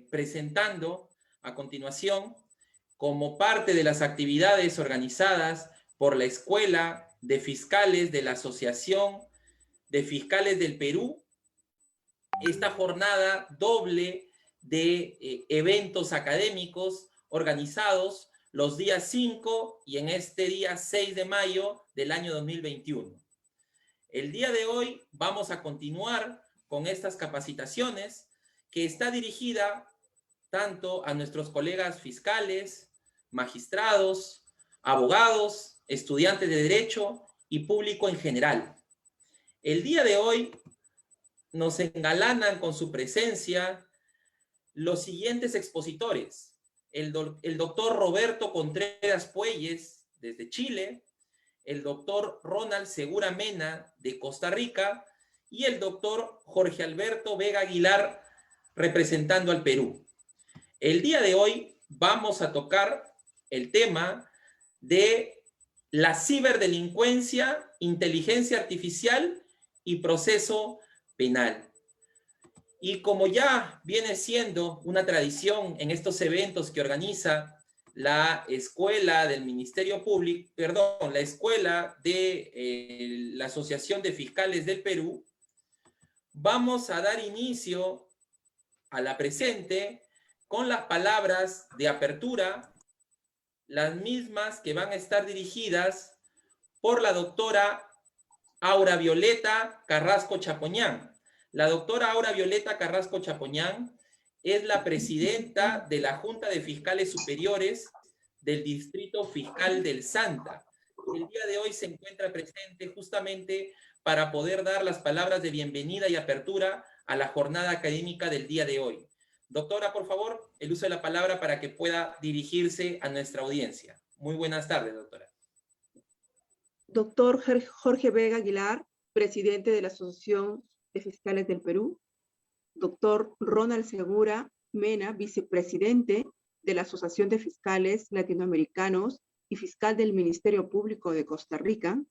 presentando a continuación, como parte de las actividades organizadas por la Escuela de Fiscales de la Asociación de Fiscales del Perú, esta jornada doble de eventos académicos organizados los días 5 y en este día 6 de mayo del año 2021. El día de hoy vamos a continuar con estas capacitaciones que está dirigida tanto a nuestros colegas fiscales, magistrados, abogados, estudiantes de derecho y público en general. El día de hoy nos engalanan con su presencia los siguientes expositores. El doctor Roberto Contreras Puelles, desde Chile, el doctor Ronald Segura Mena, de Costa Rica, y el doctor Jorge Alberto Vega Aguilar, representando al Perú. El día de hoy vamos a tocar el tema de la ciberdelincuencia, inteligencia artificial y proceso penal. Y como ya viene siendo una tradición en estos eventos que organiza la Escuela del Ministerio Público, perdón, la Escuela de la Asociación de Fiscales del Perú, vamos a dar inicio a la presente con las palabras de apertura, las mismas que van a estar dirigidas por la doctora Aura Violeta Carrasco Chapoñán. La doctora Aura Violeta Carrasco Chapoñán es la presidenta de la Junta de Fiscales Superiores del Distrito Fiscal del Santa. El día de hoy se encuentra presente justamente para poder dar las palabras de bienvenida y apertura a la jornada académica del día de hoy. Doctora, por favor, el uso de la palabra para que pueda dirigirse a nuestra audiencia. Muy buenas tardes, doctora. Doctor Jorge Vega Aguilar, presidente de la Asociación de Fiscales del Perú. Doctor Ronald Segura Mena, vicepresidente de la Asociación de Fiscales Latinoamericanos y fiscal del Ministerio Público de Costa Rica.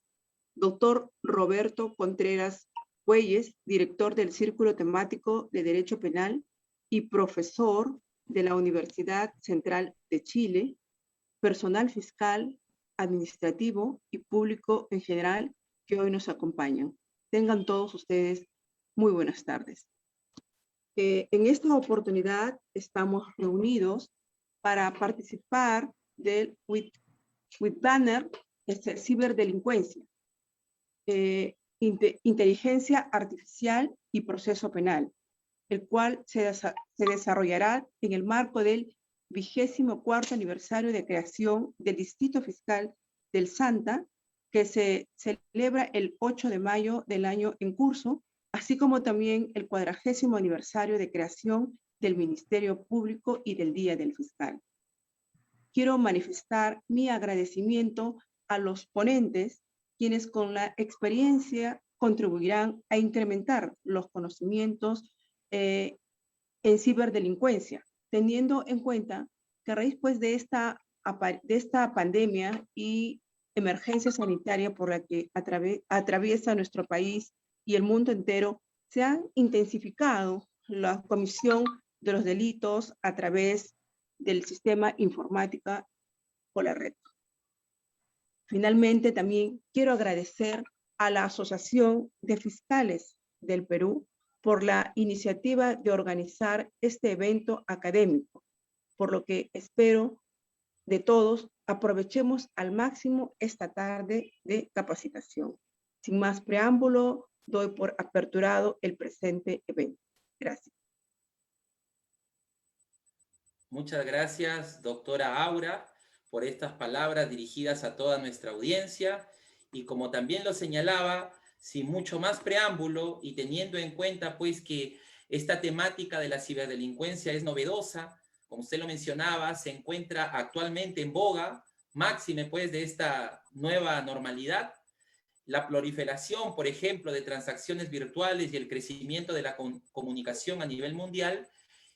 Doctor Roberto Contreras Puelles, director del Círculo Temático de Derecho Penal y profesor de la Universidad Central de Chile. Personal fiscal, administrativo y público en general que hoy nos acompañan. Tengan todos ustedes muy buenas tardes. En esta oportunidad estamos reunidos para participar del Webinar Ciberdelincuencia, Inteligencia Artificial y Proceso Penal, el cual se desarrollará en el marco del 24º aniversario de creación del Distrito Fiscal del Santa, que se celebra el 8 de mayo del año en curso, así como también el 40º aniversario de creación del Ministerio Público y del Día del Fiscal. Quiero manifestar mi agradecimiento a los ponentes, quienes con la experiencia contribuirán a incrementar los conocimientos en ciberdelincuencia, teniendo en cuenta que a raíz pues, de esta pandemia y emergencia sanitaria por la que atraviesa nuestro país y el mundo entero, se han intensificado la comisión de los delitos a través del sistema informática o la red. Finalmente, también quiero agradecer a la Asociación de Fiscales del Perú por la iniciativa de organizar este evento académico, por lo que espero de todos aprovechemos al máximo esta tarde de capacitación. Sin más preámbulo, doy por aperturado el presente evento. Gracias. Muchas gracias, doctora Aura, por estas palabras dirigidas a toda nuestra audiencia. Y como también lo señalaba, sin mucho más preámbulo y teniendo en cuenta pues que esta temática de la ciberdelincuencia es novedosa, como usted lo mencionaba, se encuentra actualmente en boga, máxime pues de esta nueva normalidad. La proliferación, por ejemplo, de transacciones virtuales y el crecimiento de la comunicación a nivel mundial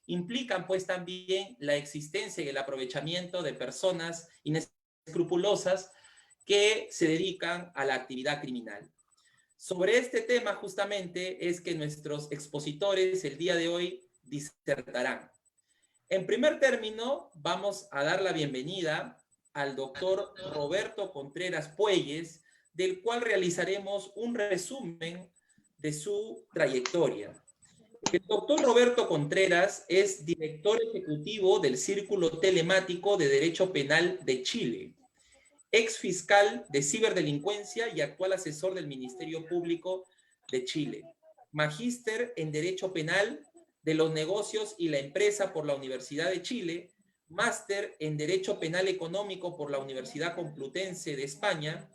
implican pues también la existencia y el aprovechamiento de personas inescrupulosas que se dedican a la actividad criminal. Sobre este tema justamente es que nuestros expositores el día de hoy disertarán. En primer término, vamos a dar la bienvenida al doctor Roberto Contreras Puelles, del cual realizaremos un resumen de su trayectoria. El doctor Roberto Contreras es director ejecutivo del Círculo Telemático de Derecho Penal de Chile, ex fiscal de ciberdelincuencia y actual asesor del Ministerio Público de Chile, magíster en Derecho Penal de los Negocios y la Empresa por la Universidad de Chile, máster en Derecho Penal Económico por la Universidad Complutense de España,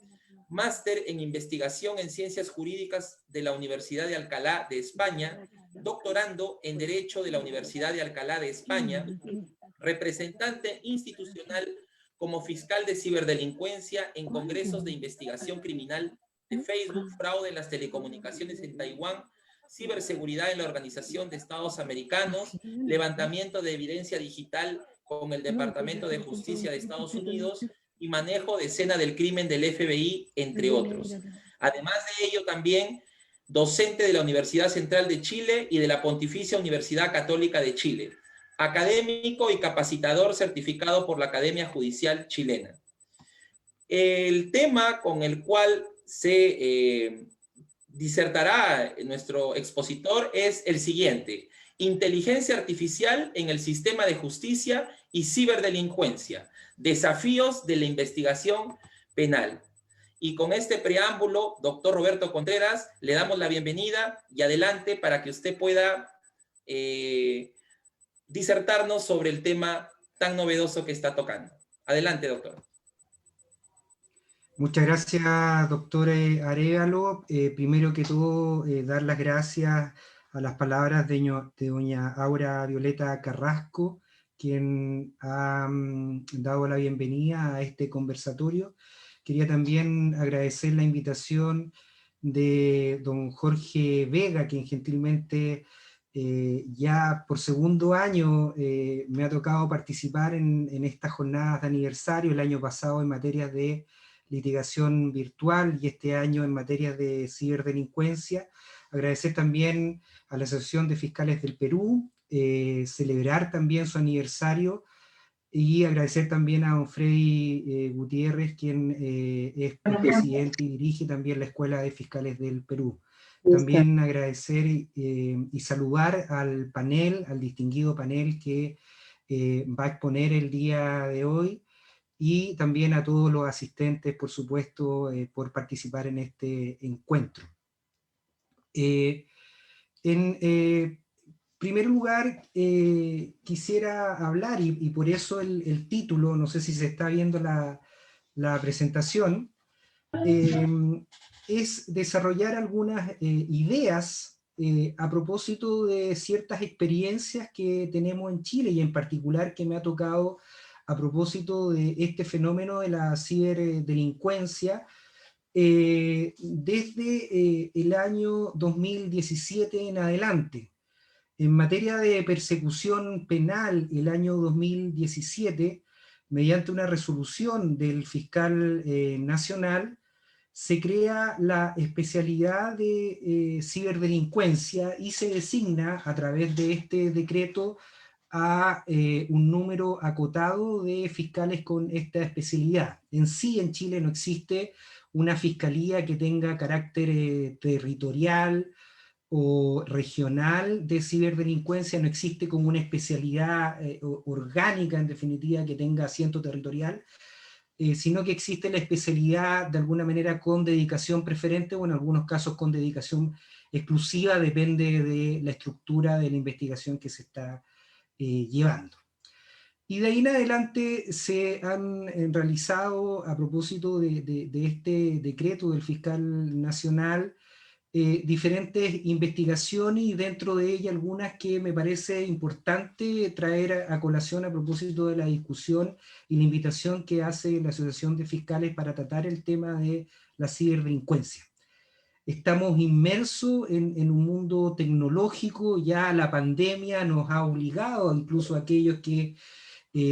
máster en Investigación en Ciencias Jurídicas de la Universidad de Alcalá de España, doctorando en Derecho de la Universidad de Alcalá de España, representante institucional como fiscal de ciberdelincuencia en congresos de investigación criminal de Facebook, fraude en las telecomunicaciones en Taiwán, ciberseguridad en la Organización de Estados Americanos, levantamiento de evidencia digital con el Departamento de Justicia de Estados Unidos y manejo de escena del crimen del FBI, entre otros. Además de ello, también docente de la Universidad Central de Chile y de la Pontificia Universidad Católica de Chile, académico y capacitador certificado por la Academia Judicial Chilena. El tema con el cual se disertará nuestro expositor es el siguiente: inteligencia artificial en el sistema de justicia y ciberdelincuencia, desafíos de la investigación penal. Y con este preámbulo, doctor Roberto Contreras, le damos la bienvenida y adelante para que usted pueda disertarnos sobre el tema tan novedoso que está tocando. Adelante, doctor. Muchas gracias, doctor Arévalo. Primero que todo, dar las gracias a las palabras de doña Aura Violeta Carrasco, quien ha dado la bienvenida a este conversatorio. Quería también agradecer la invitación de don Jorge Vega, quien gentilmente ya por segundo año me ha tocado participar en estas jornadas de aniversario, el año pasado en materias de litigación virtual y este año en materia de ciberdelincuencia. Agradecer también a la Asociación de Fiscales del Perú, celebrar también su aniversario, y agradecer también a don Freddy Gutiérrez, quien es presidente y dirige también la Escuela de Fiscales del Perú. También agradecer y saludar al panel, al distinguido panel que va a exponer el día de hoy, y también a todos los asistentes, por supuesto, por participar en este encuentro. En primer lugar, quisiera hablar, y por eso el título, no sé si se está viendo la presentación, es desarrollar algunas ideas a propósito de ciertas experiencias que tenemos en Chile, y en particular que me ha tocado a propósito de este fenómeno de la ciberdelincuencia desde el año 2017 en adelante. En materia de persecución penal, el año 2017, mediante una resolución del fiscal nacional, se crea la especialidad de ciberdelincuencia y se designa a través de este decreto a un número acotado de fiscales con esta especialidad. En sí, en Chile no existe una fiscalía que tenga carácter territorial o regional de ciberdelincuencia, no existe como una especialidad orgánica, en definitiva, que tenga asiento territorial, sino que existe la especialidad de alguna manera con dedicación preferente, o en algunos casos con dedicación exclusiva, depende de la estructura de la investigación que se está llevando. Y de ahí en adelante se han realizado, a propósito de este decreto del fiscal nacional, diferentes investigaciones, y dentro de ellas algunas que me parece importante traer a colación a propósito de la discusión y la invitación que hace la Asociación de Fiscales para tratar el tema de la ciberdelincuencia. Estamos inmersos en un mundo tecnológico, ya la pandemia nos ha obligado, incluso a aquellos que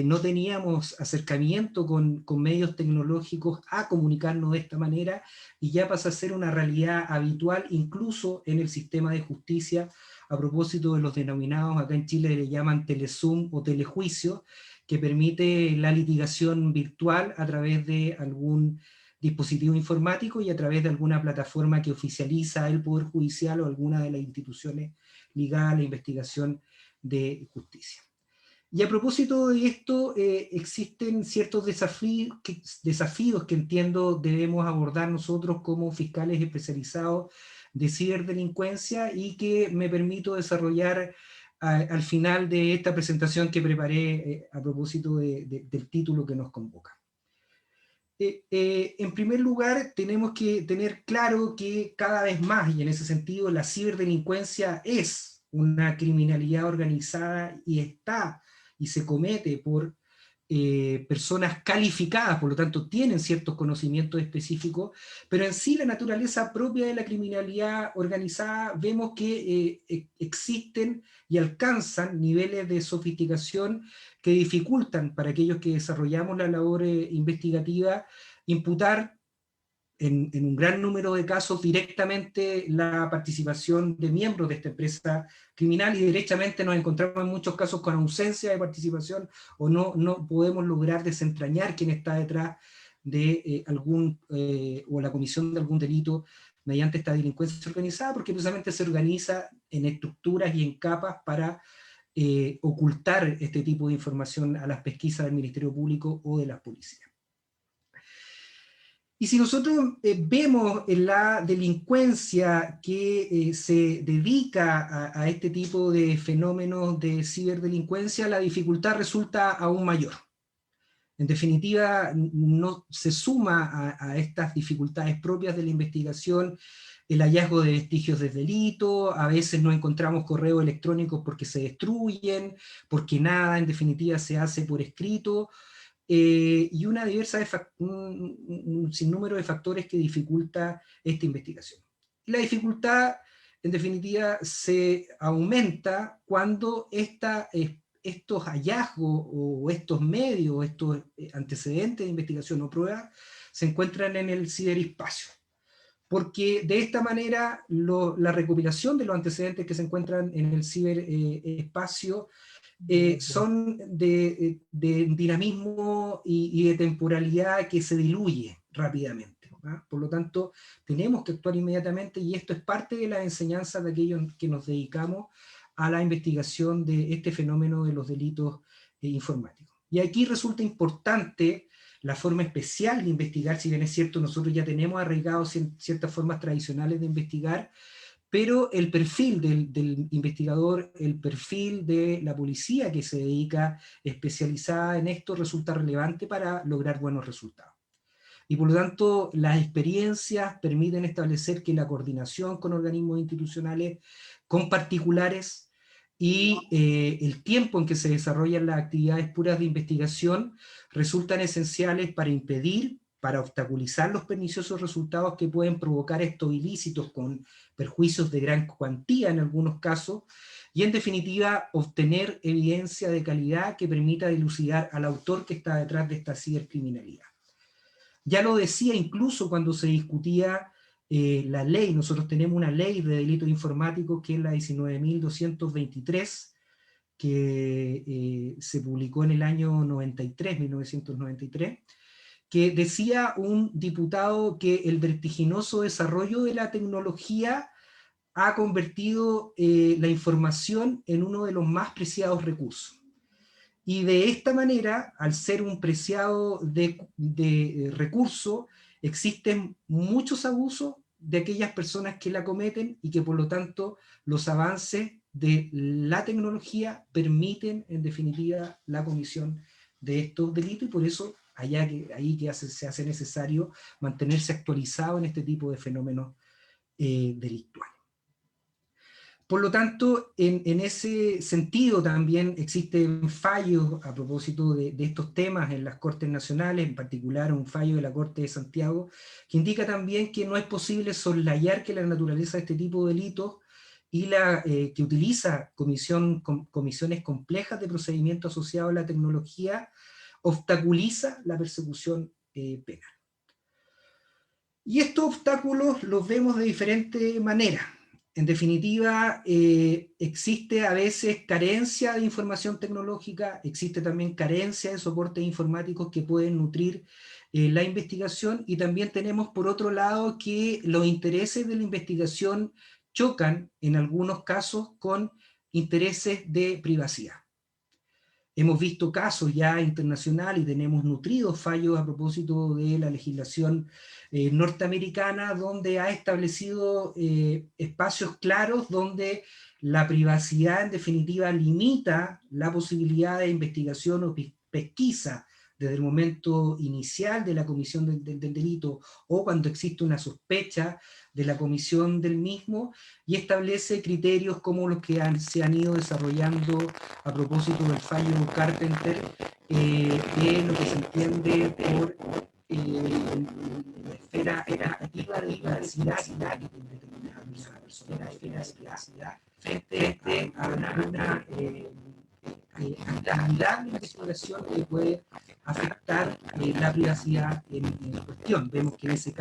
no teníamos acercamiento con medios tecnológicos a comunicarnos de esta manera, y ya pasa a ser una realidad habitual incluso en el sistema de justicia, a propósito de los denominados, acá en Chile le llaman telezoom o telejuicio, que permite la litigación virtual a través de algún dispositivo informático y a través de alguna plataforma que oficializa el Poder Judicial o alguna de las instituciones ligadas a la investigación de justicia. Y a propósito de esto, existen ciertos desafíos que entiendo debemos abordar nosotros como fiscales especializados de ciberdelincuencia, y que me permito desarrollar al final de esta presentación que preparé a propósito del título que nos convoca. En primer lugar, tenemos que tener claro que cada vez más, y en ese sentido, la ciberdelincuencia es una criminalidad organizada y se comete por personas calificadas, por lo tanto tienen ciertos conocimientos específicos, pero en sí la naturaleza propia de la criminalidad organizada vemos que existen y alcanzan niveles de sofisticación que dificultan para aquellos que desarrollamos la labor investigativa imputar en un gran número de casos directamente la participación de miembros de esta empresa criminal, y directamente nos encontramos en muchos casos con ausencia de participación, o no podemos lograr desentrañar quién está detrás de o la comisión de algún delito mediante esta delincuencia organizada, porque precisamente se organiza en estructuras y en capas para ocultar este tipo de información a las pesquisas del Ministerio Público o de las policías. Y si nosotros vemos en la delincuencia que se dedica a este tipo de fenómenos de ciberdelincuencia, la dificultad resulta aún mayor. En definitiva, no se suma a estas dificultades propias de la investigación el hallazgo de vestigios de delito, a veces no encontramos correos electrónicos porque se destruyen, porque nada en definitiva se hace por escrito, y un sinnúmero de factores que dificulta esta investigación. La dificultad, en definitiva, se aumenta cuando estos hallazgos o estos medios, estos antecedentes de investigación o pruebas, se encuentran en el ciberespacio. Porque de esta manera la recopilación de los antecedentes que se encuentran en el ciberespacio son de dinamismo y de temporalidad que se diluye rápidamente, ¿verdad? Por lo tanto, tenemos que actuar inmediatamente, y esto es parte de la enseñanza de aquellos que nos dedicamos a la investigación de este fenómeno de los delitos informáticos. Y aquí resulta importante la forma especial de investigar. Si bien es cierto, nosotros ya tenemos arraigados ciertas formas tradicionales de investigar, pero el perfil del investigador, el perfil de la policía que se dedica especializada en esto resulta relevante para lograr buenos resultados. Y por lo tanto, las experiencias permiten establecer que la coordinación con organismos institucionales, con particulares, y el tiempo en que se desarrollan las actividades puras de investigación resultan esenciales para impedir, para obstaculizar los perniciosos resultados que pueden provocar estos ilícitos con perjuicios de gran cuantía en algunos casos, y en definitiva obtener evidencia de calidad que permita dilucidar al autor que está detrás de esta cibercriminalidad. Ya lo decía incluso cuando se discutía la ley. Nosotros tenemos una ley de delitos informáticos que es la 19.223, que se publicó en el año 1993, que decía un diputado que el vertiginoso desarrollo de la tecnología ha convertido la información en uno de los más preciados recursos. Y de esta manera, al ser un preciado recurso, existen muchos abusos de aquellas personas que la cometen, y que por lo tanto los avances de la tecnología permiten en definitiva la comisión de estos delitos, y por eso se hace necesario mantenerse actualizado en este tipo de fenómenos delictuales. Por lo tanto, en ese sentido también existen fallos a propósito de estos temas en las Cortes Nacionales, en particular un fallo de la Corte de Santiago, que indica también que no es posible soslayar que la naturaleza de este tipo de delitos y que utiliza comisiones complejas de procedimiento asociado a la tecnología, obstaculiza la persecución penal. Y estos obstáculos los vemos de diferentes maneras. En definitiva, existe a veces carencia de información tecnológica, existe también carencia de soportes informáticos que pueden nutrir la investigación, y también tenemos por otro lado que los intereses de la investigación chocan en algunos casos con intereses de privacidad. Hemos visto casos ya internacionales y tenemos nutridos fallos a propósito de la legislación norteamericana, donde ha establecido espacios claros donde la privacidad en definitiva limita la posibilidad de investigación o pesquisa desde el momento inicial de la comisión del delito o cuando existe una sospecha de la comisión del mismo, y establece criterios como los que se han ido desarrollando a propósito del fallo Carpenter, de lo que se entiende por la esfera activa de privacidad que tiene determinada persona, esfera de privacidad, frente a una actividad de investigación que puede afectar la privacidad en cuestión. Vemos que en ese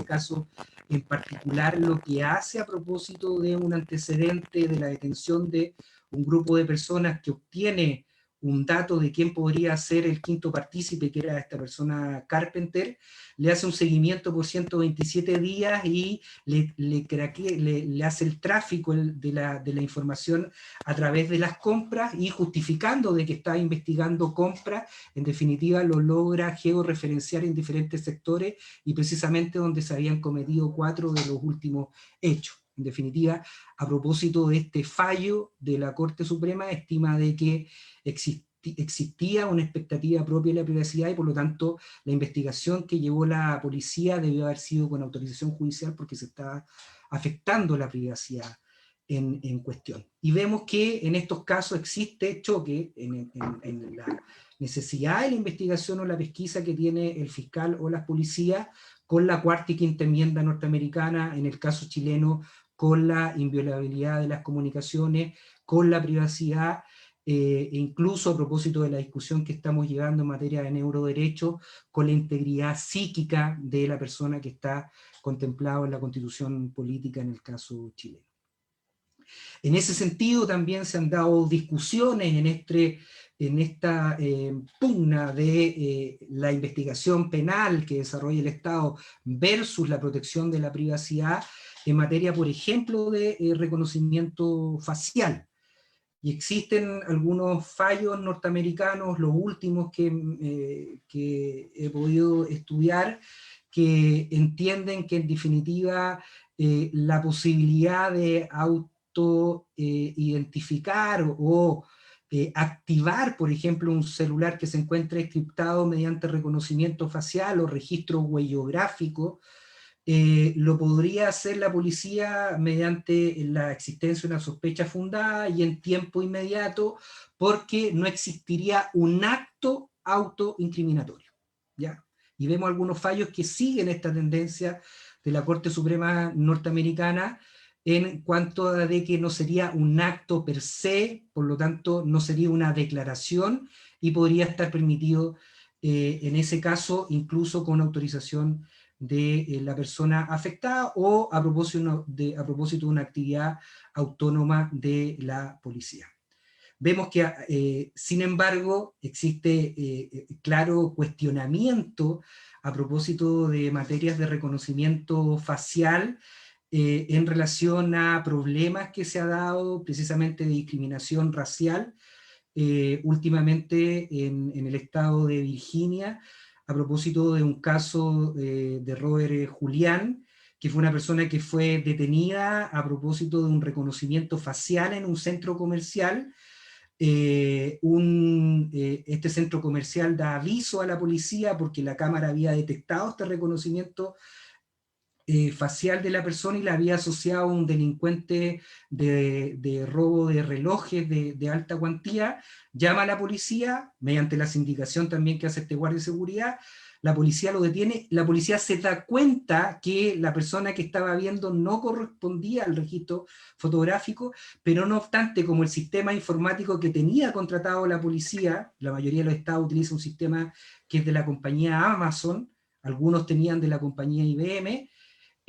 caso en particular lo que hace a propósito de un antecedente de la detención de un grupo de personas que obtiene un dato de quién podría ser el quinto partícipe, que era esta persona Carpenter, le hace un seguimiento por 127 días y le hace el tráfico de la información a través de las compras, y justificando de que está investigando compras, en definitiva lo logra georreferenciar en diferentes sectores y precisamente donde se habían cometido 4 de los últimos hechos. En definitiva, a propósito de este fallo de la Corte Suprema, estima de que existía una expectativa propia de la privacidad y por lo tanto la investigación que llevó la policía debió haber sido con autorización judicial porque se estaba afectando la privacidad en cuestión. Y vemos que en estos casos existe choque en la necesidad de la investigación o la pesquisa que tiene el fiscal o las policías con la cuarta y quinta enmienda norteamericana, en el caso chileno con la inviolabilidad de las comunicaciones, con la privacidad, e incluso a propósito de la discusión que estamos llevando en materia de neuroderecho, con la integridad psíquica de la persona que está contemplado en la Constitución política en el caso chileno. En ese sentido también se han dado discusiones en esta pugna de la investigación penal que desarrolla el Estado versus la protección de la privacidad en materia, por ejemplo, de reconocimiento facial. Y existen algunos fallos norteamericanos, los últimos que he podido estudiar, que entienden que en definitiva la posibilidad de identificar o activar, por ejemplo, un celular que se encuentre encriptado mediante reconocimiento facial o registro huellográfico, lo podría hacer la policía mediante la existencia de una sospecha fundada y en tiempo inmediato, porque no existiría un acto autoincriminatorio, ¿ya? Y vemos algunos fallos que siguen esta tendencia de la Corte Suprema norteamericana en cuanto a de que no sería un acto per se, por lo tanto no sería una declaración y podría estar permitido en ese caso incluso con autorización de la persona afectada o a propósito de una actividad autónoma de la policía. Vemos que, sin embargo, existe claro cuestionamiento a propósito de materias de reconocimiento facial en relación a problemas que se ha dado precisamente de discriminación racial últimamente en el estado de Virginia, a propósito de un caso de Robert Julián, que fue una persona que fue detenida a propósito de un reconocimiento facial en un centro comercial. Este centro comercial da aviso a la policía porque la cámara había detectado este reconocimiento facial de la persona y la había asociado a un delincuente de robo de relojes de alta cuantía. Llama a la policía, mediante la sindicación también que hace este guardia de seguridad, la policía lo detiene, la policía se da cuenta que la persona que estaba viendo no correspondía al registro fotográfico, pero no obstante, como el sistema informático que tenía contratado la policía, la mayoría de los estados utiliza un sistema que es de la compañía Amazon, algunos tenían de la compañía IBM,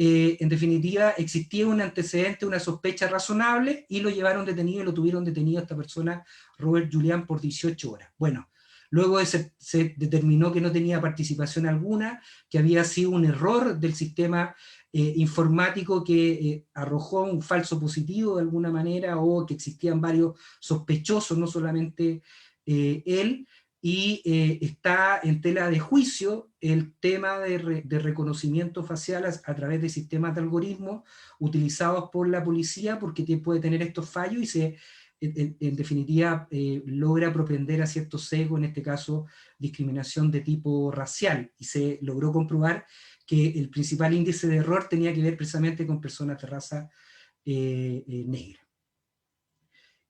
en definitiva existía un antecedente, una sospecha razonable, y lo llevaron detenido, y lo tuvieron detenido a esta persona, Robert Julián, por 18 horas. Bueno, luego se determinó que no tenía participación alguna, que había sido un error del sistema informático que arrojó un falso positivo de alguna manera, o que existían varios sospechosos, no solamente él, y está en tela de juicio el tema de reconocimiento facial a través de sistemas de algoritmos utilizados por la policía, porque puede tener estos fallos y en definitiva logra propender a ciertos sesgos, en este caso discriminación de tipo racial, y se logró comprobar que el principal índice de error tenía que ver precisamente con personas de raza negra.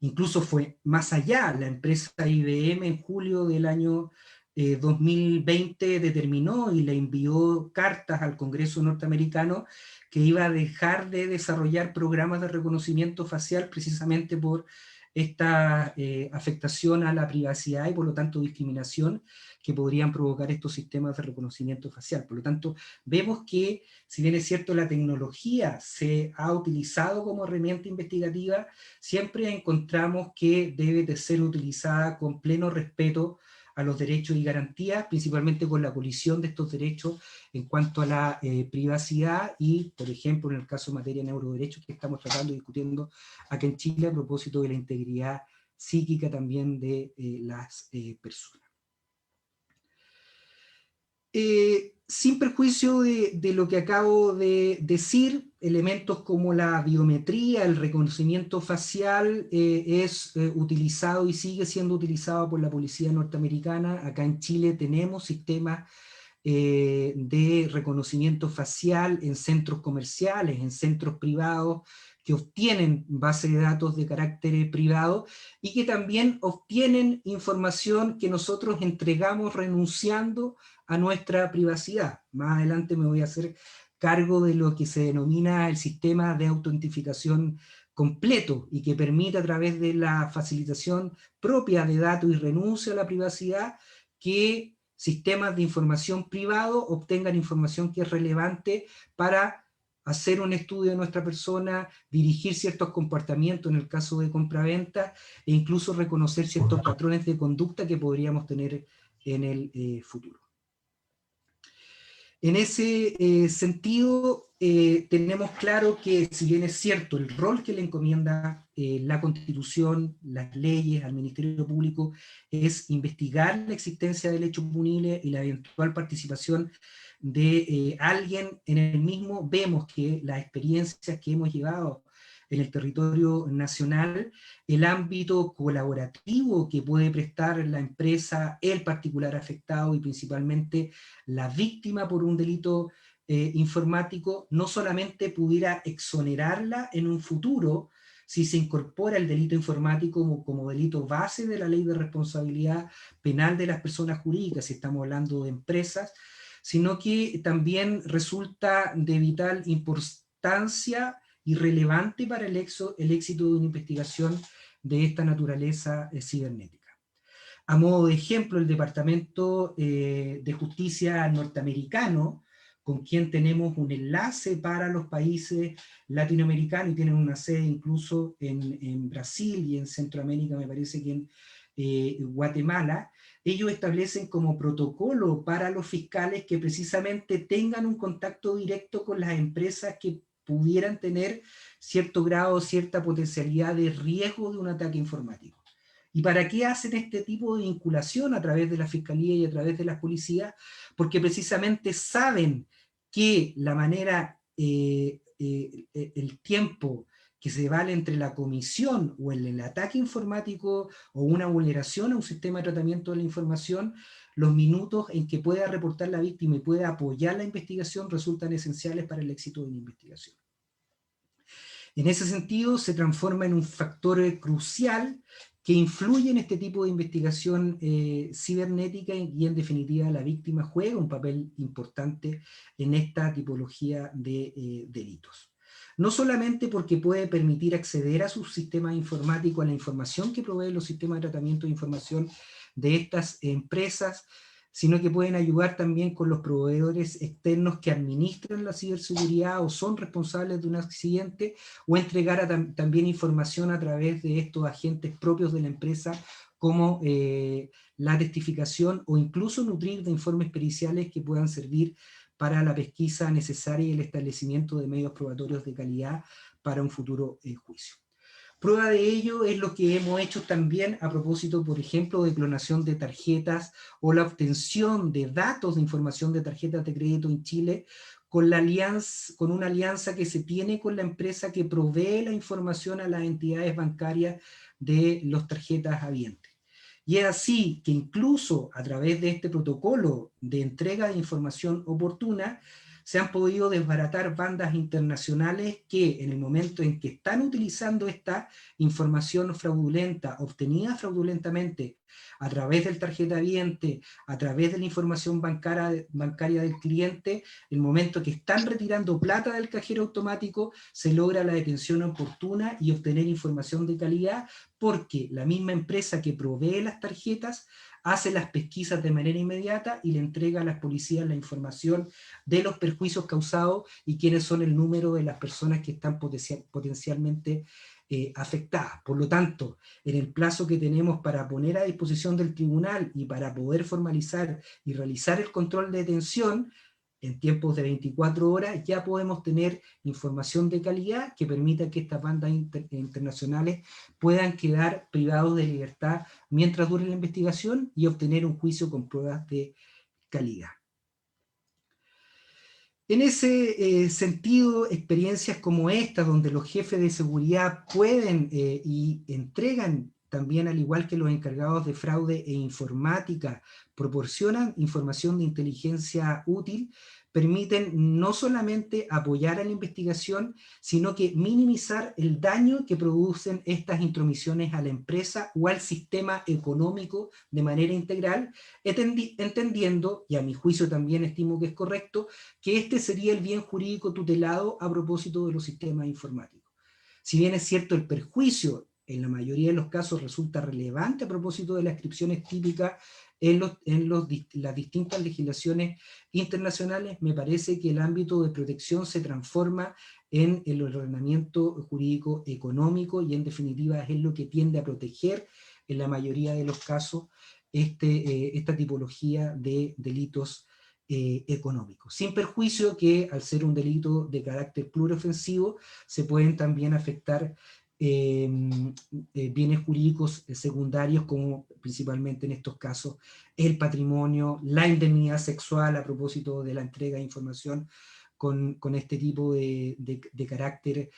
Incluso fue más allá, la empresa IBM en julio del año 2020 determinó y le envió cartas al Congreso norteamericano que iba a dejar de desarrollar programas de reconocimiento facial precisamente por esta afectación a la privacidad y por lo tanto discriminación que podrían provocar estos sistemas de reconocimiento facial. Por lo tanto, vemos que, si bien es cierto la tecnología se ha utilizado como herramienta investigativa, siempre encontramos que debe de ser utilizada con pleno respeto a los derechos y garantías, principalmente con la colisión de estos derechos en cuanto a la privacidad y, por ejemplo, en el caso de materia de neuroderechos que estamos tratando y discutiendo acá en Chile a propósito de la integridad psíquica también de las personas. Sin perjuicio de lo que acabo de decir, elementos como la biometría, el reconocimiento facial es utilizado y sigue siendo utilizado por la policía norteamericana. Acá en Chile tenemos sistemas de reconocimiento facial en centros comerciales, en centros privados, que obtienen bases de datos de carácter privado y que también obtienen información que nosotros entregamos renunciando a nuestra privacidad. Más adelante me voy a hacer cargo de lo que se denomina el sistema de autentificación completo y que permite, a través de la facilitación propia de datos y renuncia a la privacidad, que sistemas de información privado obtengan información que es relevante para hacer un estudio de nuestra persona, dirigir ciertos comportamientos en el caso de compraventa, e incluso reconocer ciertos patrones de conducta que podríamos tener en el futuro. En ese sentido, tenemos claro que, si bien es cierto el rol que le encomienda la Constitución, las leyes al Ministerio Público, es investigar la existencia del hecho punible y la eventual participación de alguien en el mismo, vemos que las experiencias que hemos llevado en el territorio nacional, el ámbito colaborativo que puede prestar la empresa, el particular afectado y principalmente la víctima por un delito informático, no solamente pudiera exonerarla en un futuro si se incorpora el delito informático como delito base de la ley de responsabilidad penal de las personas jurídicas, si estamos hablando de empresas, sino que también resulta de vital importancia y relevante para el éxito de una investigación de esta naturaleza cibernética. A modo de ejemplo, el Departamento de Justicia norteamericano, con quien tenemos un enlace para los países latinoamericanos, y tienen una sede incluso en Brasil y en Centroamérica, me parece que en Guatemala, ellos establecen como protocolo para los fiscales que precisamente tengan un contacto directo con las empresas que pudieran tener cierto grado, cierta potencialidad de riesgo de un ataque informático. ¿Y para qué hacen este tipo de vinculación a través de la Fiscalía y a través de las policías? Porque precisamente saben que la manera, el tiempo que se vale entre la comisión o el ataque informático o una vulneración a un sistema de tratamiento de la información, los minutos en que pueda reportar la víctima y pueda apoyar la investigación resultan esenciales para el éxito de una investigación. En ese sentido, se transforma en un factor crucial que influye en este tipo de investigación cibernética, y en definitiva la víctima juega un papel importante en esta tipología de delitos. No solamente porque puede permitir acceder a sus sistemas informáticos, a la información que proveen los sistemas de tratamiento de información de estas empresas, sino que pueden ayudar también con los proveedores externos que administran la ciberseguridad o son responsables de un accidente, o entregar también información a través de estos agentes propios de la empresa, como la testificación, o incluso nutrir de informes periciales que puedan servir para la pesquisa necesaria y el establecimiento de medios probatorios de calidad para un futuro juicio. Prueba de ello es lo que hemos hecho también a propósito, por ejemplo, de clonación de tarjetas o la obtención de datos de información de tarjetas de crédito en Chile, con una alianza que se tiene con la empresa que provee la información a las entidades bancarias de las tarjetas habientes. Y es así que incluso a través de este protocolo de entrega de información oportuna, se han podido desbaratar bandas internacionales que en el momento en que están utilizando esta información fraudulenta, obtenida fraudulentamente a través del tarjeta habiente, a través de la información bancaria del cliente, el momento que están retirando plata del cajero automático, se logra la detención oportuna y obtener información de calidad, porque la misma empresa que provee las tarjetas hace las pesquisas de manera inmediata y le entrega a las policías la información de los perjuicios causados y quiénes son el número de las personas que están potencialmente afectadas. Por lo tanto, en el plazo que tenemos para poner a disposición del tribunal y para poder formalizar y realizar el control de detención, en tiempos de 24 horas ya podemos tener información de calidad que permita que estas bandas internacionales puedan quedar privados de libertad mientras dure la investigación y obtener un juicio con pruebas de calidad. En ese sentido, experiencias como esta, donde los jefes de seguridad pueden y entregan también, al igual que los encargados de fraude e informática, proporcionan información de inteligencia útil, permiten no solamente apoyar a la investigación, sino que minimizar el daño que producen estas intromisiones a la empresa o al sistema económico de manera integral, entendiendo, y a mi juicio también estimo que es correcto, que este sería el bien jurídico tutelado a propósito de los sistemas informáticos. Si bien es cierto, el perjuicio en la mayoría de los casos resulta relevante a propósito de las inscripciones típicas en las distintas legislaciones internacionales, me parece que el ámbito de protección se transforma en el ordenamiento jurídico económico, y en definitiva es lo que tiende a proteger en la mayoría de los casos esta tipología de delitos económicos, sin perjuicio que al ser un delito de carácter pluriofensivo se pueden también afectar bienes jurídicos secundarios, como principalmente en estos casos el patrimonio, la indemnidad sexual a propósito de la entrega de información con este tipo de carácter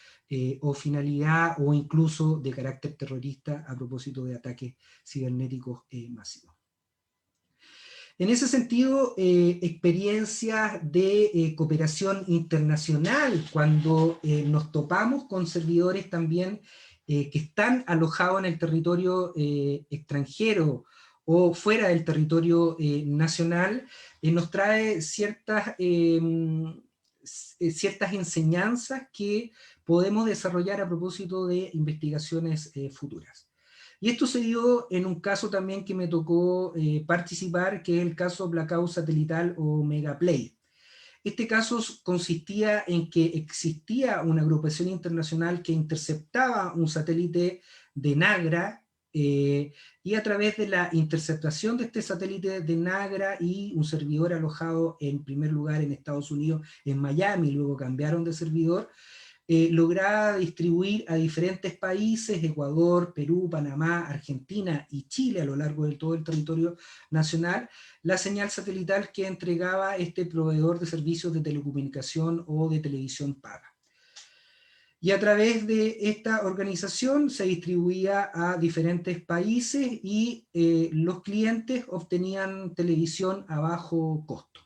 o finalidad, o incluso de carácter terrorista a propósito de ataques cibernéticos masivos. En ese sentido, experiencias de cooperación internacional, cuando nos topamos con servidores también que están alojados en el territorio extranjero o fuera del territorio nacional, nos trae ciertas enseñanzas que podemos desarrollar a propósito de investigaciones futuras. Y esto se dio en un caso también que me tocó participar, que es el caso Blackout Satelital o Megaplay. Este caso consistía en que existía una agrupación internacional que interceptaba un satélite de Nagra, y a través de la interceptación de este satélite de Nagra y un servidor alojado en primer lugar en Estados Unidos, en Miami, luego cambiaron de servidor, lograba distribuir a diferentes países, Ecuador, Perú, Panamá, Argentina y Chile, a lo largo de todo el territorio nacional, la señal satelital que entregaba este proveedor de servicios de telecomunicación o de televisión paga. Y a través de esta organización se distribuía a diferentes países y los clientes obtenían televisión a bajo costo.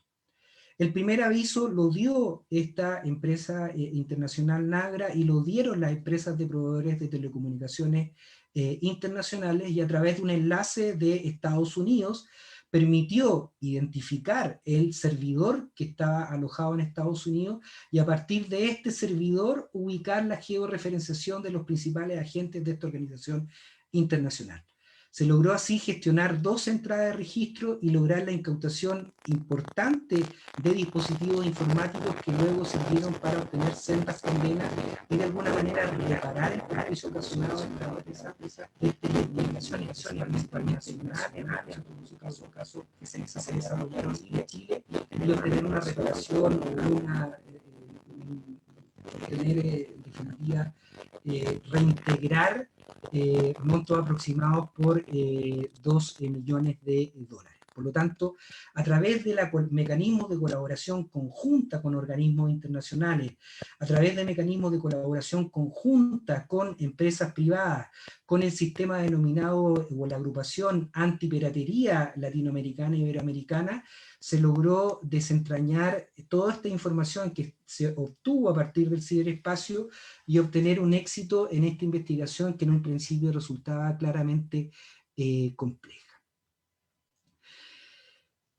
El primer aviso lo dio esta empresa internacional Nagra, y lo dieron las empresas de proveedores de telecomunicaciones internacionales, y a través de un enlace de Estados Unidos permitió identificar el servidor que estaba alojado en Estados Unidos, y a partir de este servidor ubicar la georreferenciación de los principales agentes de esta organización internacional. Se logró así gestionar 2 entradas de registro y lograr la incautación importante de dispositivos informáticos que luego sirvieron para obtener sendas condenas y de alguna manera reparar el perjuicio ocasionado en la empresa de telecomunicaciones, principalmente en su caso que se desarrollaron en Chile, y obtener una reparación o obtener en definitiva reintegrar montos aproximados por 2 millones de dólares. Por lo tanto, a través de mecanismos de colaboración conjunta con organismos internacionales, a través de mecanismos de colaboración conjunta con empresas privadas, con el sistema denominado o la agrupación antipiratería latinoamericana y iberoamericana, se logró desentrañar toda esta información que se obtuvo a partir del ciberespacio y obtener un éxito en esta investigación que en un principio resultaba claramente compleja.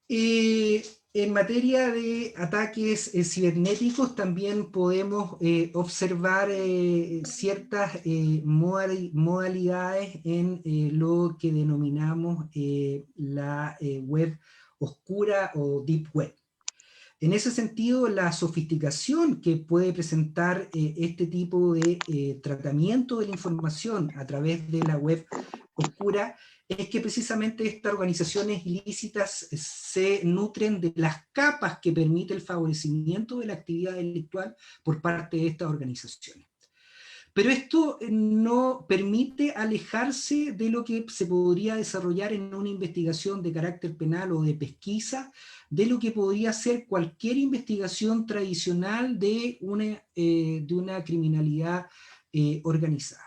En materia de ataques cibernéticos también podemos observar ciertas modalidades en lo que denominamos la web oscura o deep web. En ese sentido, la sofisticación que puede presentar este tipo de tratamiento de la información a través de la web oscura es que precisamente estas organizaciones ilícitas se nutren de las capas que permite el favorecimiento de la actividad delictual por parte de estas organizaciones. Pero esto no permite alejarse de lo que se podría desarrollar en una investigación de carácter penal o de pesquisa, de lo que podría ser cualquier investigación tradicional de una criminalidad organizada.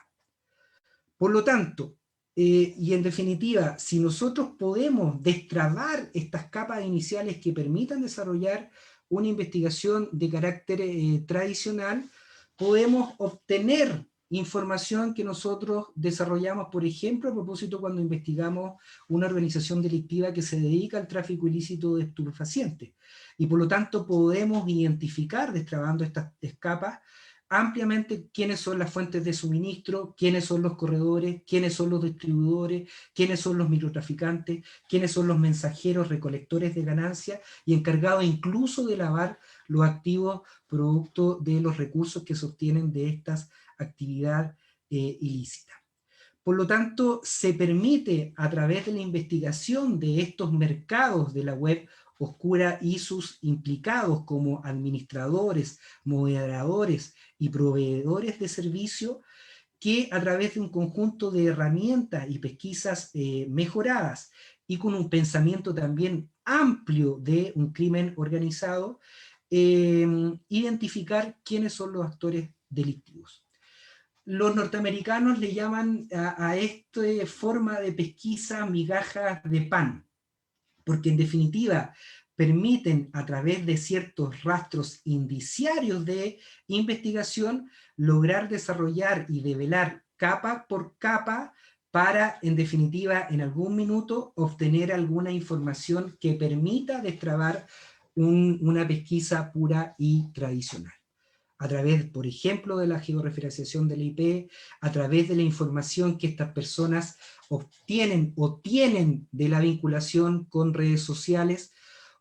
Por lo tanto, y en definitiva, si nosotros podemos destrabar estas capas iniciales que permitan desarrollar una investigación de carácter tradicional, podemos obtener información que nosotros desarrollamos, por ejemplo, a propósito cuando investigamos una organización delictiva que se dedica al tráfico ilícito de estupefacientes. Y por lo tanto podemos identificar, destrabando estas capas, ampliamente quiénes son las fuentes de suministro, quiénes son los corredores, quiénes son los distribuidores, quiénes son los microtraficantes, quiénes son los mensajeros recolectores de ganancias y encargados incluso de lavar los activos producto de los recursos que se obtienen de estas actividades ilícitas. Por lo tanto, se permite a través de la investigación de estos mercados de la web oscura y sus implicados como administradores, moderadores y proveedores de servicio, que a través de un conjunto de herramientas y pesquisas mejoradas y con un pensamiento también amplio de un crimen organizado, identificar quiénes son los actores delictivos. Los norteamericanos le llaman a esta forma de pesquisa migajas de pan, porque en definitiva permiten a través de ciertos rastros indiciarios de investigación lograr desarrollar y develar capa por capa para, en definitiva, en algún minuto obtener alguna información que permita destrabar una pesquisa pura y tradicional. A través, por ejemplo, de la georreferenciación del IP, a través de la información que estas personas obtienen o tienen de la vinculación con redes sociales,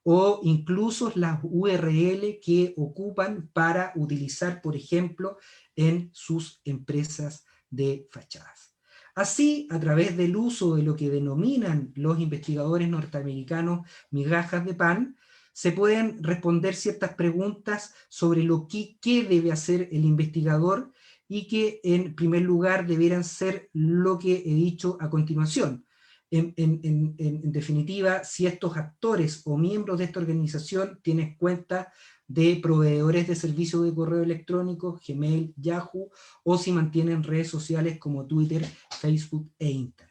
o incluso las URL que ocupan para utilizar, por ejemplo, en sus empresas de fachadas. Así, a través del uso de lo que denominan los investigadores norteamericanos migajas de pan, se pueden responder ciertas preguntas sobre lo qué debe hacer el investigador, y que en primer lugar debieran ser lo que he dicho a continuación. En definitiva, si estos actores o miembros de esta organización tienen cuenta de proveedores de servicios de correo electrónico, Gmail, Yahoo, o si mantienen redes sociales como Twitter, Facebook e Instagram.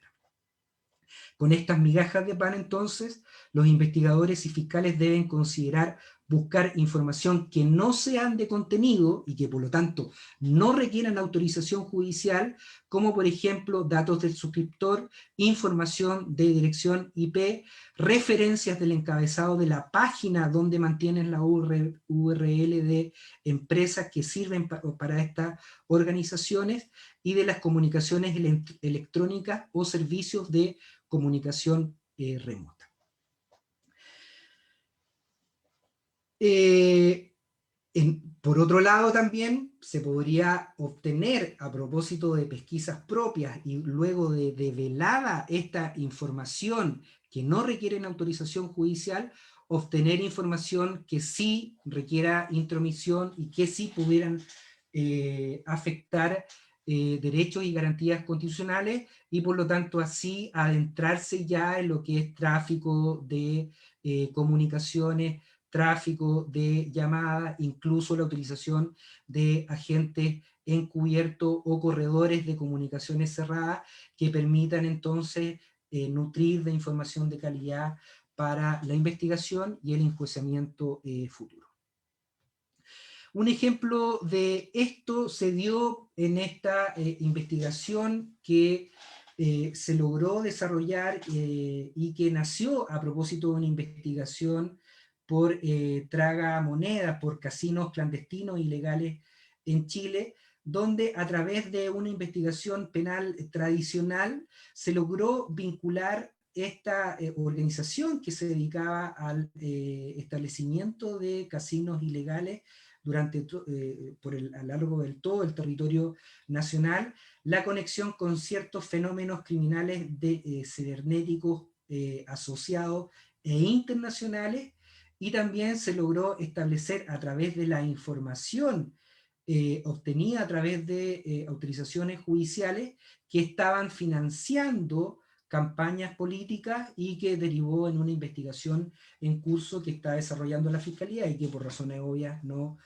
Con estas migajas de pan, entonces, los investigadores y fiscales deben considerar buscar información que no sean de contenido y que por lo tanto no requieran autorización judicial, como por ejemplo datos del suscriptor, información de dirección IP, referencias del encabezado de la página donde mantienen la URL de empresas que sirven para estas organizaciones y de las comunicaciones electrónicas o servicios de comunicación remota. Por otro lado, también se podría obtener, a propósito de pesquisas propias y luego de develada esta información que no requieren autorización judicial, obtener información que sí requiera intromisión y que sí pudieran afectar derechos y garantías constitucionales, y por lo tanto así adentrarse ya en lo que es tráfico de comunicaciones, tráfico de llamadas, incluso la utilización de agentes encubiertos o corredores de comunicaciones cerradas que permitan entonces nutrir de información de calidad para la investigación y el enjuiciamiento futuro. Un ejemplo de esto se dio en esta investigación que se logró desarrollar y que nació a propósito de una investigación por tragamonedas, por casinos clandestinos ilegales en Chile, donde a través de una investigación penal tradicional se logró vincular esta organización que se dedicaba al establecimiento de casinos ilegales a lo largo del todo el territorio nacional, la conexión con ciertos fenómenos criminales cibernéticos asociados e internacionales, y también se logró establecer a través de la información obtenida a través de autorizaciones judiciales que estaban financiando campañas políticas y que derivó en una investigación en curso que está desarrollando la Fiscalía y que por razones obvias no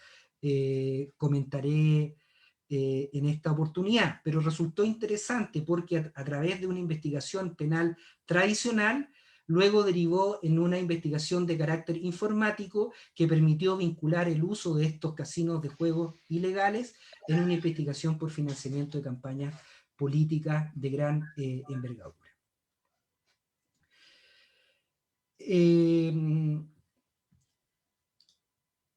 comentaré en esta oportunidad, pero resultó interesante porque a través de una investigación penal tradicional luego derivó en una investigación de carácter informático que permitió vincular el uso de estos casinos de juegos ilegales en una investigación por financiamiento de campañas políticas de gran envergadura.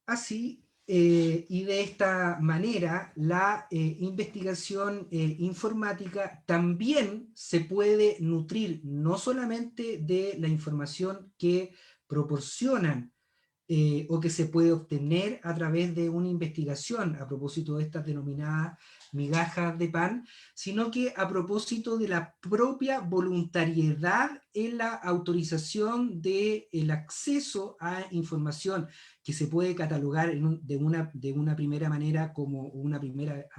Así, y de esta manera, la investigación informática también se puede nutrir no solamente de la información que proporcionan o que se puede obtener a través de una investigación a propósito de estas denominadas migajas de pan, sino que a propósito de la propia voluntariedad en la autorización del acceso a información que se puede catalogar de una primera manera como a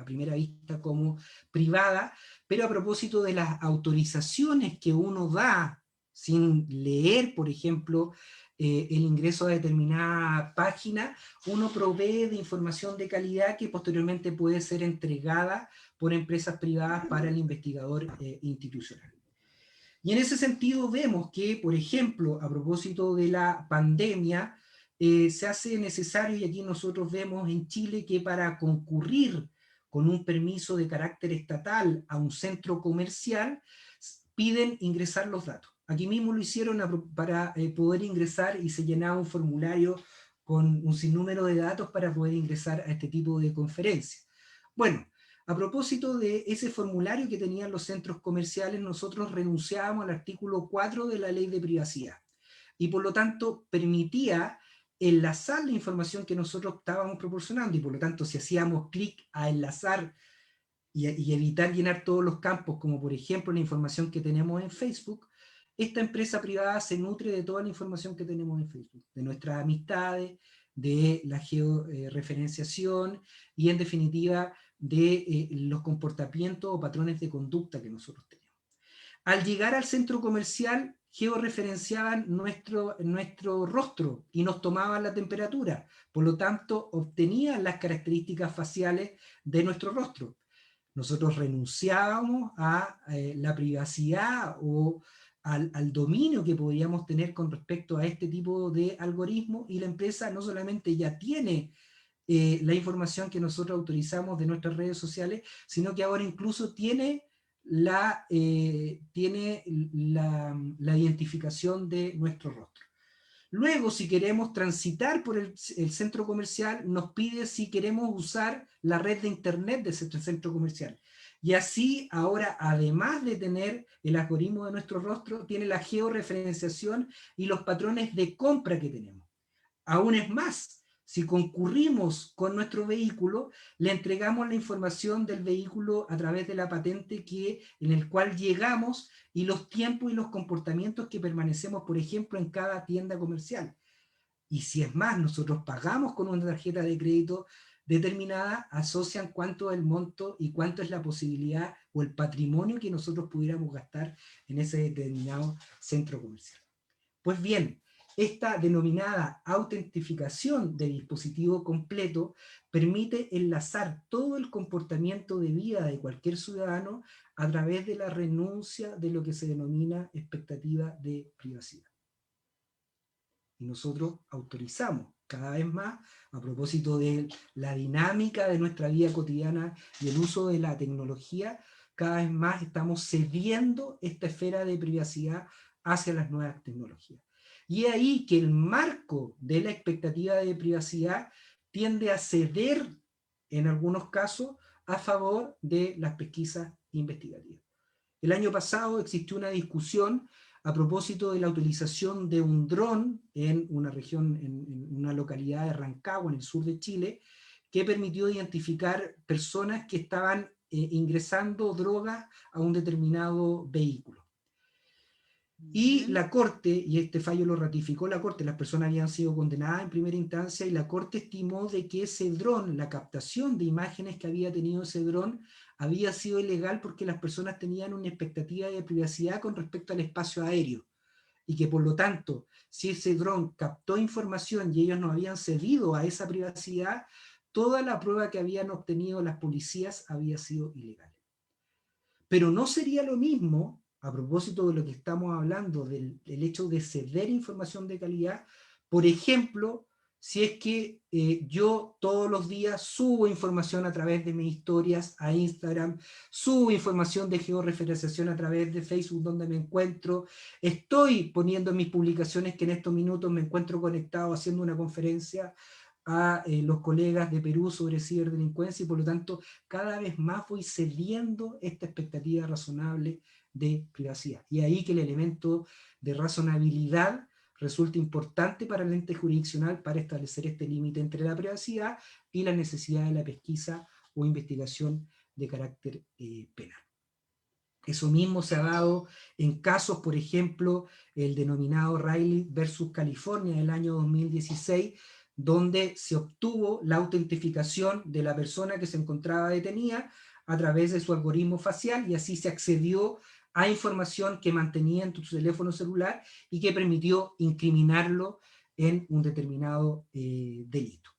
primera vista como privada, pero a propósito de las autorizaciones que uno da sin leer, por ejemplo, el ingreso a determinada página, uno provee de información de calidad que posteriormente puede ser entregada por empresas privadas para el investigador institucional. Y en ese sentido vemos que, por ejemplo, a propósito de la pandemia, se hace necesario, y aquí nosotros vemos en Chile que para concurrir con un permiso de carácter estatal a un centro comercial, piden ingresar los datos. Aquí mismo lo hicieron para poder ingresar y se llenaba un formulario con un sinnúmero de datos para poder ingresar a este tipo de conferencias. Bueno, a propósito de ese formulario que tenían los centros comerciales, nosotros renunciábamos al artículo 4 de la Ley de Privacidad y por lo tanto permitía enlazar la información que nosotros estábamos proporcionando, y por lo tanto si hacíamos clic a enlazar y evitar llenar todos los campos, como por ejemplo la información que tenemos en Facebook, esta empresa privada se nutre de toda la información que tenemos en Facebook, de nuestras amistades, de la georreferenciación y en definitiva de los comportamientos o patrones de conducta que nosotros tenemos. Al llegar al centro comercial, georreferenciaban nuestro rostro y nos tomaban la temperatura, por lo tanto obtenían las características faciales de nuestro rostro. Nosotros renunciábamos a la privacidad o al dominio que podríamos tener con respecto a este tipo de algoritmo, y la empresa no solamente ya tiene la información que nosotros autorizamos de nuestras redes sociales, sino que ahora incluso tiene la identificación de nuestro rostro. Luego, si queremos transitar por el centro comercial, nos pide si queremos usar la red de internet de ese centro comercial. Y así, ahora, además de tener el algoritmo de nuestro rostro, tiene la georreferenciación y los patrones de compra que tenemos. Aún es más, si concurrimos con nuestro vehículo, le entregamos la información del vehículo a través de la patente en el cual llegamos, y los tiempos y los comportamientos que permanecemos, por ejemplo, en cada tienda comercial. Y si es más, nosotros pagamos con una tarjeta de crédito determinada, asocian cuánto es el monto y cuánto es la posibilidad o el patrimonio que nosotros pudiéramos gastar en ese determinado centro comercial. Pues bien, esta denominada autentificación de dispositivo completo permite enlazar todo el comportamiento de vida de cualquier ciudadano a través de la renuncia de lo que se denomina expectativa de privacidad. Y nosotros autorizamos cada vez más, a propósito de la dinámica de nuestra vida cotidiana y el uso de la tecnología, cada vez más estamos cediendo esta esfera de privacidad hacia las nuevas tecnologías. Y es ahí que el marco de la expectativa de privacidad tiende a ceder, en algunos casos, a favor de las pesquisas investigativas. El año pasado existió una discusión a propósito de la utilización de un dron en una región, en una localidad de Rancagua, en el sur de Chile, que permitió identificar personas que estaban ingresando droga a un determinado vehículo. Y la Corte, y este fallo lo ratificó la Corte, las personas habían sido condenadas en primera instancia, y la Corte estimó de que ese dron, la captación de imágenes que había tenido ese dron, había sido ilegal porque las personas tenían una expectativa de privacidad con respecto al espacio aéreo, y que por lo tanto, si ese dron captó información y ellos no habían cedido a esa privacidad, toda la prueba que habían obtenido las policías había sido ilegal. Pero no sería lo mismo, a propósito de lo que estamos hablando, del hecho de ceder información de calidad, por ejemplo, si es que yo todos los días subo información a través de mis historias a Instagram, subo información de georreferenciación a través de Facebook donde me encuentro, estoy poniendo en mis publicaciones que en estos minutos me encuentro conectado haciendo una conferencia a los colegas de Perú sobre ciberdelincuencia, y por lo tanto cada vez más voy cediendo esta expectativa razonable de privacidad. Y ahí que el elemento de razonabilidad resulta importante para el ente jurisdiccional para establecer este límite entre la privacidad y la necesidad de la pesquisa o investigación de carácter penal. Eso mismo se ha dado en casos, por ejemplo, el denominado Riley versus California del año 2016, donde se obtuvo la autentificación de la persona que se encontraba detenida a través de su algoritmo facial, y así se accedió a información que mantenía en tu teléfono celular y que permitió incriminarlo en un determinado delito.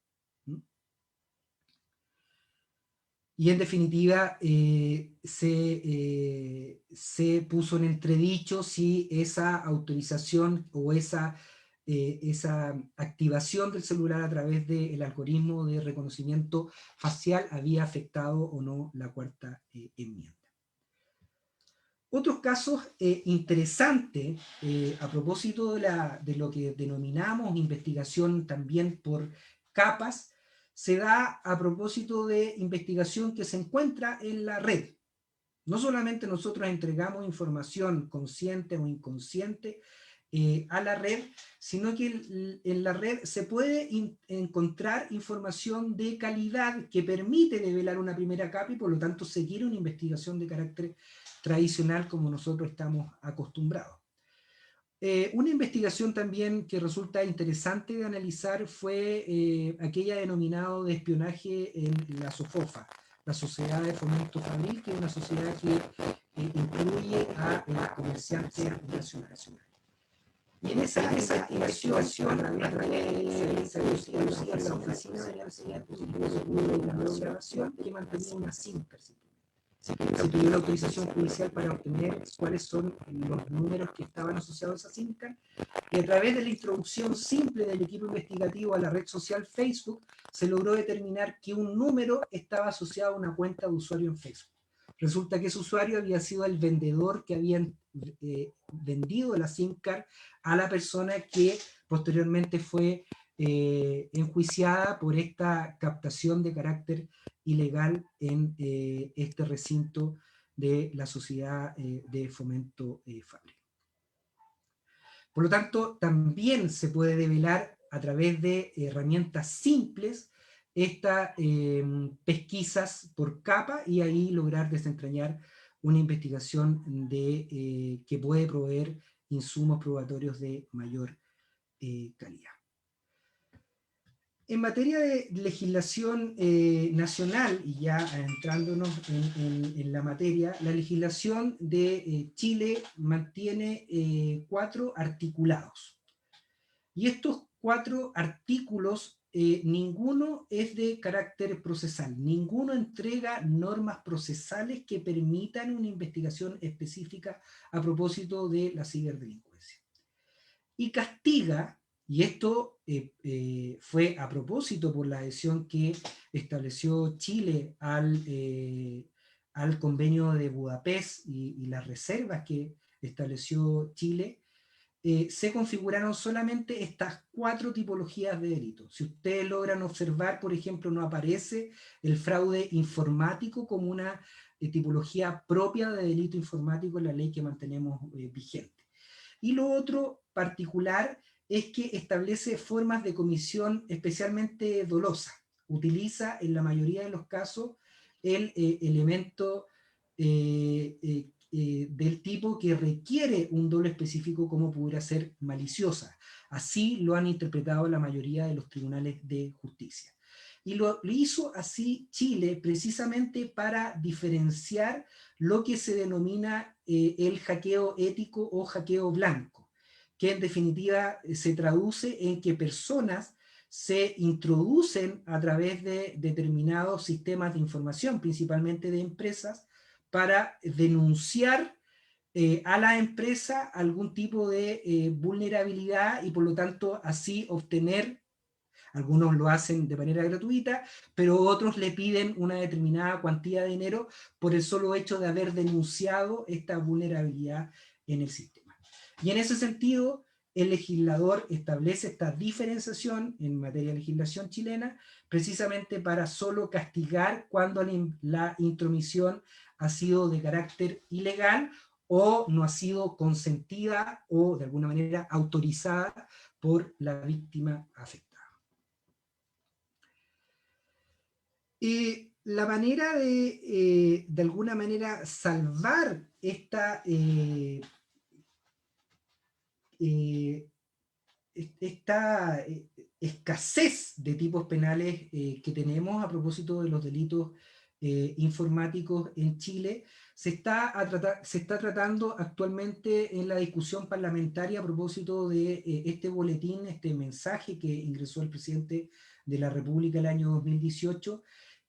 Y en definitiva se puso en entredicho si esa autorización o esa activación del celular a través del algoritmo de reconocimiento facial había afectado o no la cuarta enmienda. Otros casos interesantes, a propósito de lo que denominamos investigación también por capas, se da a propósito de investigación que se encuentra en la red. No solamente nosotros entregamos información consciente o inconsciente a la red, sino que en la red se puede encontrar información de calidad que permite develar una primera capa y por lo tanto seguir una investigación de carácter tradicional como nosotros estamos acostumbrados. Una investigación también que resulta interesante de analizar fue aquella denominada de espionaje en la SOFOFA, la Sociedad de Fomento Fabril, que es una sociedad que incluye a comerciantes nacionales. Y en esa investigación a través de la oficina de la Universidad de la observación que mantenía una cinta. se pidió la autorización judicial para obtener cuáles son los números que estaban asociados a SINCAR, y a través de la introducción simple del equipo investigativo a la red social Facebook, se logró determinar que un número estaba asociado a una cuenta de usuario en Facebook. Resulta que ese usuario había sido el vendedor que habían vendido la SINCAR a la persona que posteriormente fue enjuiciada por esta captación de carácter ilegal en este recinto de la Sociedad de Fomento Fabri. Por lo tanto, también se puede develar a través de herramientas simples estas pesquisas por capa y ahí lograr desentrañar una investigación que puede proveer insumos probatorios de mayor calidad. En materia de legislación nacional, y ya entrándonos en la materia, la legislación de Chile mantiene 4 articulados. Y estos 4 artículos, ninguno es de carácter procesal, ninguno entrega normas procesales que permitan una investigación específica a propósito de la ciberdelincuencia. Y castiga, y esto fue a propósito por la adhesión que estableció Chile al convenio de Budapest y las reservas que estableció Chile, se configuraron solamente estas 4 tipologías de delitos. Si ustedes logran observar, por ejemplo, no aparece el fraude informático como una tipología propia de delito informático en la ley que mantenemos vigente. Y lo otro particular es que establece formas de comisión especialmente dolosa. Utiliza en la mayoría de los casos el elemento del tipo que requiere un dolo específico como pudiera ser maliciosa. Así lo han interpretado la mayoría de los tribunales de justicia. Y lo hizo así Chile precisamente para diferenciar lo que se denomina el hackeo ético o hackeo blanco, que en definitiva se traduce en que personas se introducen a través de determinados sistemas de información, principalmente de empresas, para denunciar a la empresa algún tipo de vulnerabilidad y por lo tanto así obtener, algunos lo hacen de manera gratuita, pero otros le piden una determinada cuantía de dinero por el solo hecho de haber denunciado esta vulnerabilidad en el sistema. Y en ese sentido, el legislador establece esta diferenciación en materia de legislación chilena precisamente para solo castigar cuando la intromisión ha sido de carácter ilegal o no ha sido consentida o de alguna manera autorizada por la víctima afectada. La manera de alguna manera salvar esta escasez de tipos penales que tenemos a propósito de los delitos informáticos en Chile, se está tratando actualmente en la discusión parlamentaria a propósito de este boletín, este mensaje que ingresó el presidente de la República el año 2018,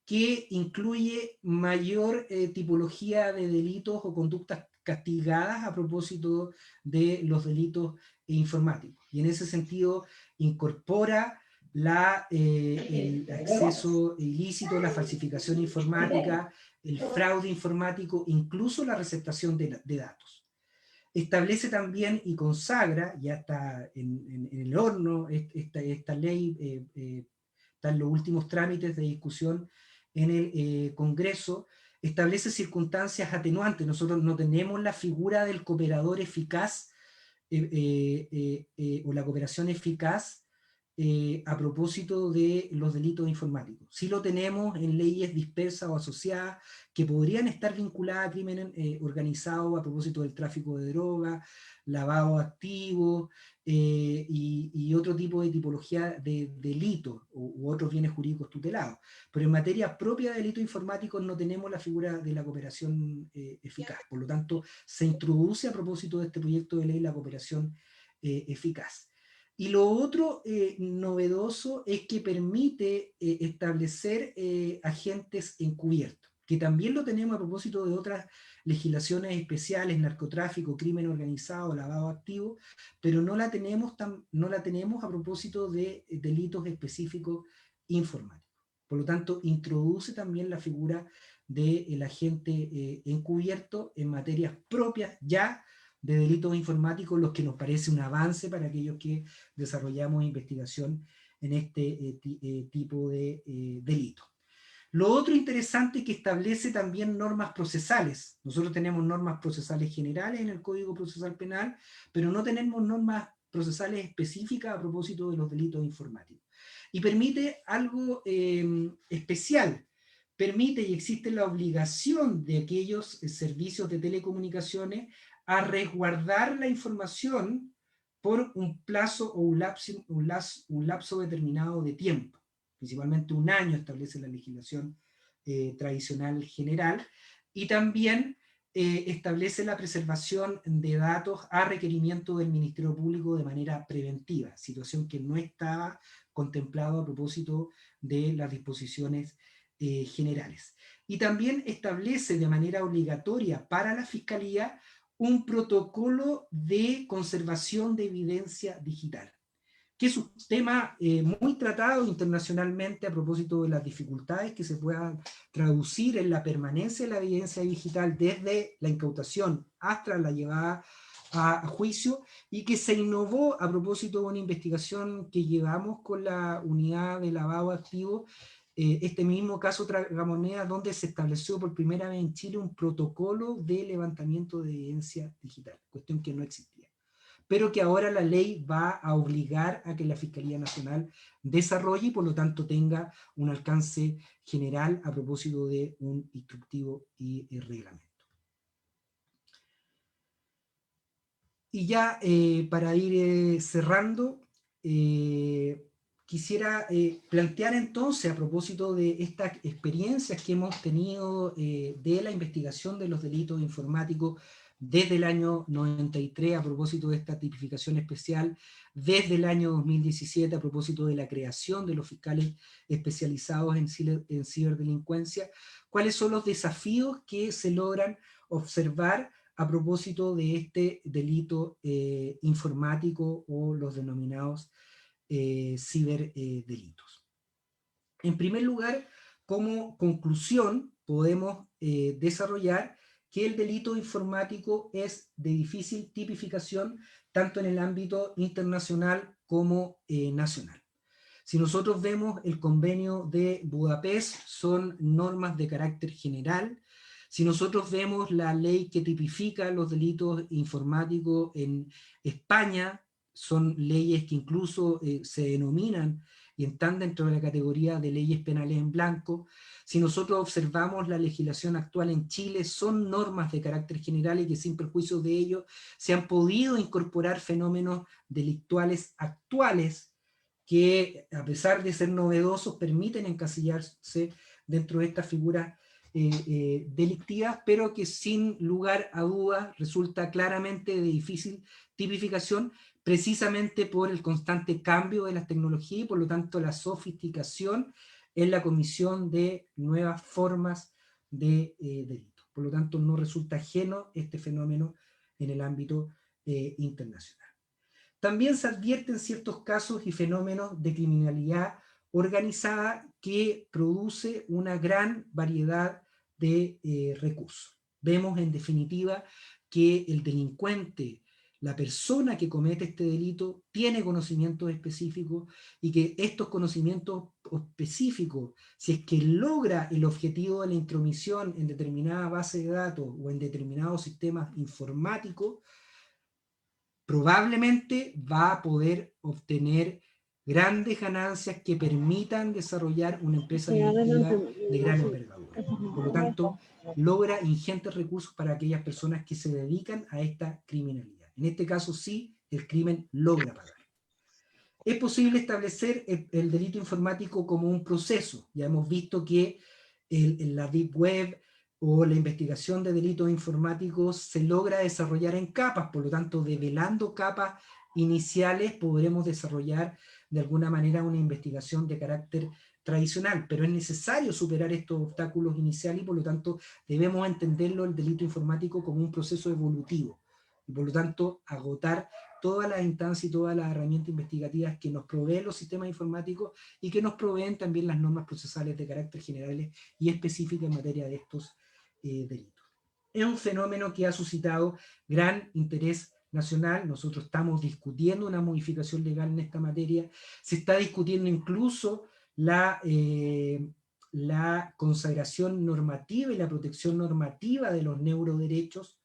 que incluye mayor tipología de delitos o conductas castigadas a propósito de los delitos informáticos. Y en ese sentido incorpora el acceso ilícito, la falsificación informática, el fraude informático, incluso la receptación de datos. Establece también y consagra, ya está en el horno, esta ley está en los últimos trámites de discusión en el Congreso, establece circunstancias atenuantes. Nosotros no tenemos la figura del cooperador eficaz o la cooperación eficaz a propósito de los delitos informáticos. Sí lo tenemos en leyes dispersas o asociadas que podrían estar vinculadas a crímenes organizados a propósito del tráfico de drogas, lavado de activos y otro tipo de tipología de delitos u otros bienes jurídicos tutelados. Pero en materia propia de delitos informáticos no tenemos la figura de la cooperación eficaz. Por lo tanto, se introduce a propósito de este proyecto de ley la cooperación eficaz. Y lo otro novedoso es que permite establecer agentes encubiertos. que también lo tenemos a propósito de otras legislaciones especiales, narcotráfico, crimen organizado, lavado de activos, pero no la tenemos a propósito de delitos específicos informáticos. Por lo tanto, introduce también la figura del agente encubierto en materias propias ya de delitos informáticos, los que nos parece un avance para aquellos que desarrollamos investigación en este tipo de delitos. Lo otro interesante es que establece también normas procesales. Nosotros tenemos normas procesales generales en el Código Procesal Penal, pero no tenemos normas procesales específicas a propósito de los delitos informáticos. Y permite algo especial. Permite y existe la obligación de aquellos servicios de telecomunicaciones a resguardar la información por un plazo o un lapso determinado de tiempo. Principalmente un año establece la legislación tradicional general, y también establece la preservación de datos a requerimiento del Ministerio Público de manera preventiva, situación que no estaba contemplado a propósito de las disposiciones generales. Y también establece de manera obligatoria para la Fiscalía un protocolo de conservación de evidencia digital, que es un tema muy tratado internacionalmente a propósito de las dificultades que se puedan traducir en la permanencia de la evidencia digital desde la incautación hasta la llevada a juicio, y que se innovó a propósito de una investigación que llevamos con la unidad de lavado de activos, este mismo caso Tragamonedas, donde se estableció por primera vez en Chile un protocolo de levantamiento de evidencia digital, cuestión que no existía, pero que ahora la ley va a obligar a que la Fiscalía Nacional desarrolle y por lo tanto tenga un alcance general a propósito de un instructivo y reglamento. Y ya para ir cerrando, quisiera plantear entonces, a propósito de estas experiencias que hemos tenido de la investigación de los delitos informáticos desde el año 93, a propósito de esta tipificación especial, desde el año 2017, a propósito de la creación de los fiscales especializados en ciberdelincuencia, cuáles son los desafíos que se logran observar a propósito de este delito informático o los denominados ciberdelitos. En primer lugar, como conclusión, podemos desarrollar que el delito informático es de difícil tipificación tanto en el ámbito internacional como nacional. Si nosotros vemos el convenio de Budapest, son normas de carácter general. Si nosotros vemos la ley que tipifica los delitos informáticos en España, son leyes que incluso se denominan y están dentro de la categoría de leyes penales en blanco. Si nosotros observamos la legislación actual en Chile, son normas de carácter general y que sin perjuicio de ello se han podido incorporar fenómenos delictuales actuales que, a pesar de ser novedosos, permiten encasillarse dentro de estas figuras delictivas, pero que sin lugar a dudas resulta claramente de difícil tipificación, precisamente por el constante cambio de las tecnologías y por lo tanto la sofisticación en la comisión de nuevas formas de delitos. Por lo tanto, no resulta ajeno este fenómeno en el ámbito internacional. También se advierten ciertos casos y fenómenos de criminalidad organizada que produce una gran variedad de recursos. Vemos en definitiva que el delincuente, la persona que comete este delito, tiene conocimientos específicos y que estos conocimientos específicos, si es que logra el objetivo de la intromisión en determinada base de datos o en determinados sistemas informáticos, probablemente va a poder obtener grandes ganancias que permitan desarrollar una empresa delictiva de gran envergadura. Por lo tanto, logra ingentes recursos para aquellas personas que se dedican a esta criminalidad. En este caso sí, el crimen logra pagar. Es posible establecer el delito informático como un proceso. Ya hemos visto que en la Deep Web o la investigación de delitos informáticos se logra desarrollar en capas, por lo tanto, develando capas iniciales podremos desarrollar de alguna manera una investigación de carácter tradicional, pero es necesario superar estos obstáculos iniciales y por lo tanto debemos entenderlo el delito informático como un proceso evolutivo y por lo tanto agotar todas las instancias y todas las herramientas investigativas que nos proveen los sistemas informáticos y que nos proveen también las normas procesales de carácter generales y específicas en materia de estos delitos. Es un fenómeno que ha suscitado gran interés nacional. Nosotros estamos discutiendo una modificación legal en esta materia. Se está discutiendo incluso la consagración normativa y la protección normativa de los neuroderechos,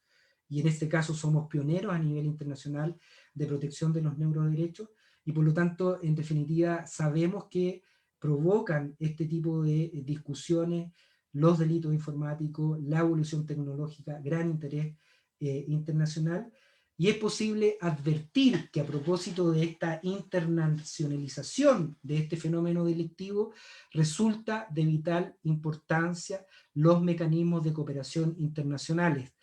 y en este caso somos pioneros a nivel internacional de protección de los neuroderechos, y por lo tanto, en definitiva, sabemos que provocan este tipo de discusiones los delitos informáticos, la evolución tecnológica, gran interés internacional, y es posible advertir que a propósito de esta internacionalización de este fenómeno delictivo, resulta de vital importancia los mecanismos de cooperación internacionales,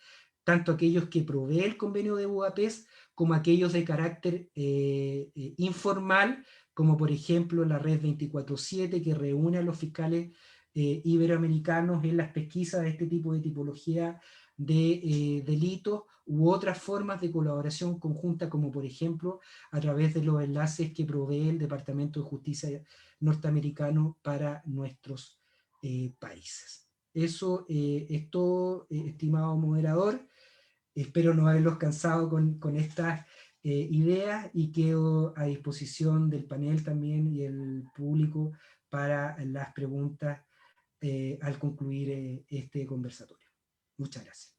tanto aquellos que provee el convenio de Budapest como aquellos de carácter informal, como por ejemplo la red 24/7 que reúne a los fiscales iberoamericanos en las pesquisas de este tipo de tipología de delitos u otras formas de colaboración conjunta, como por ejemplo a través de los enlaces que provee el Departamento de Justicia norteamericano para nuestros países. Eso es todo, estimado moderador. Espero no haberlos cansado con estas ideas y quedo a disposición del panel también y el público para las preguntas al concluir este conversatorio. Muchas gracias.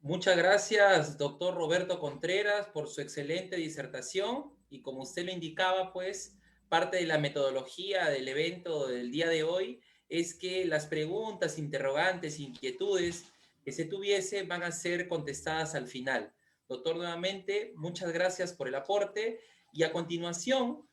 Muchas gracias, doctor Roberto Contreras, por su excelente disertación. Y como usted lo indicaba, pues, parte de la metodología del evento del día de hoy es que las preguntas, interrogantes, inquietudes que se tuviese van a ser contestadas al final. Doctor, nuevamente, muchas gracias por el aporte. Y a continuación,